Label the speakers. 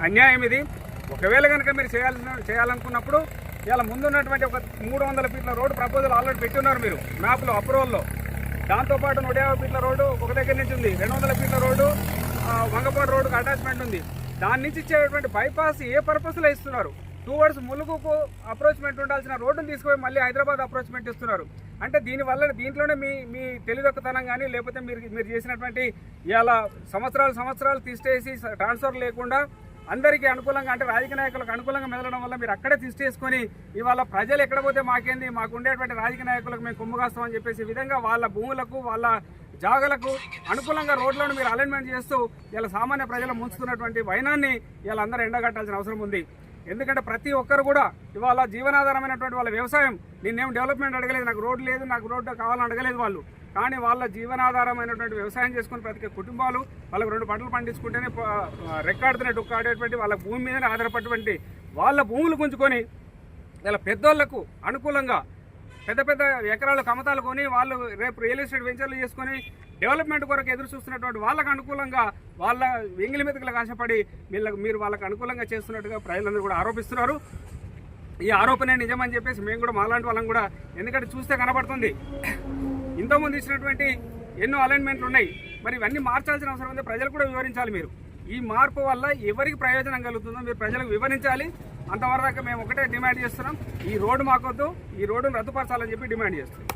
Speaker 1: అన్యాయం ఇది. ఒకవేళ కనుక మీరు చేయాలనుకున్నప్పుడు ఇలా ముందున్నటువంటి ఒక 300 ఫీట్ల రోడ్డు ప్రపోజల్ ఆల్రెడీ పెట్టున్నారు మీరు మ్యాప్లో అప్రూవల్లో. దాంతోపాటు 150 ఫీట్ల రోడ్డు ఒక దగ్గర నుంచి ఉంది, 200 ఫీట్ల రోడ్డు వంగపాడు రోడ్డుకు అటాచ్మెంట్ ఉంది. దాని నుంచి ఇచ్చేటువంటి బైపాస్ ఏ పర్పస్లో ఇస్తున్నారు? టువర్డ్స్ ములుగుకు అప్రోచ్మెంట్ ఉండాల్సిన రోడ్డును తీసుకుపోయి మళ్ళీ హైదరాబాద్ అప్రోచ్మెంట్ ఇస్తున్నారు. అంటే దీంట్లోనే మీ తెలివిదొక్కతనం కానీ లేకపోతే మీరు చేసినటువంటి ఇలా సంవత్సరాలు తీసేసి ట్రాన్స్ఫర్ లేకుండా అందరికీ అనుకూలంగా అంటే రాజకీయ నాయకులకు అనుకూలంగా మెదలడం వల్ల మీరు అక్కడే తీసుకొని ఇవాళ ప్రజలు ఎక్కడ పోతే మాకేంది, మాకు ఉండేటువంటి రాజకీయ నాయకులకు మేము కుమ్మగాస్తామని చెప్పేసి విధంగా వాళ్ళ భూములకు వాళ్ళ జాగలకు అనుకూలంగా రోడ్లను మీరు అలైన్మెంట్ చేస్తూ ఇలా సామాన్య ప్రజలు ముంచుతున్నటువంటి వైనాన్ని ఇలా అందరూ ఎండగట్టాల్సిన అవసరం ఉంది. ఎందుకంటే ప్రతి ఒక్కరు కూడా ఇవాళ జీవనాధారమైనటువంటి వాళ్ళ వ్యవసాయం, నిన్నేం డెవలప్మెంట్ అడగలేదు, నాకు రోడ్డు లేదు, నాకు రోడ్డు కావాలని అడగలేదు వాళ్ళు. కానీ వాళ్ళ జీవనాధారమైనటువంటి వ్యవసాయం చేసుకుని ప్రతి కుటుంబాలు వాళ్ళకు 2 పంటలు పండించుకుంటేనే రెక్కాడుతూనే డొక్కాడేటువంటి వాళ్ళ భూమి మీదనే ఆధారపడినటువంటి వాళ్ళ భూములు గుంజుకొని ఇలా పెద్దోళ్లకు అనుకూలంగా పెద్ద ఎకరాలు కమతాలు కొని వాళ్ళు రేపు రియల్ ఎస్టేట్ వెంచర్లు చేసుకొని డెవలప్మెంట్ కొరకు ఎదురు చూస్తున్నటువంటి వాళ్ళకు అనుకూలంగా వాళ్ళ ఎంగిలి మెతుకులకు ఆశపడి మీరు వాళ్ళకు అనుకూలంగా చేస్తున్నట్టుగా ప్రజలందరూ కూడా ఆరోపిస్తున్నారు. ఈ ఆరోపణ నిజమని చెప్పేసి మేము కూడా మాలాంటి వాళ్ళం కూడా, ఎందుకంటే చూస్తే కనబడుతుంది ఇంతకుముందు ఇచ్చినటువంటి ఎన్నో అలైన్మెంట్లు ఉన్నాయి. మరి ఇవన్నీ మార్చాల్సిన అవసరం ఉంది. ప్రజలు కూడా వివరించాలి. మీరు ఈ మార్పు వల్ల ఎవరికి ప్రయోజనం కలుగుతుందో మీరు ప్రజలకు వివరించాలి. అంతవరకు మేము ఒకటే డిమాండ్ చేస్తున్నాం, ఈ రోడ్డు మాకొద్దు, ఈ రోడ్డును రద్దుపరచాలని చెప్పి డిమాండ్ చేస్తున్నాం.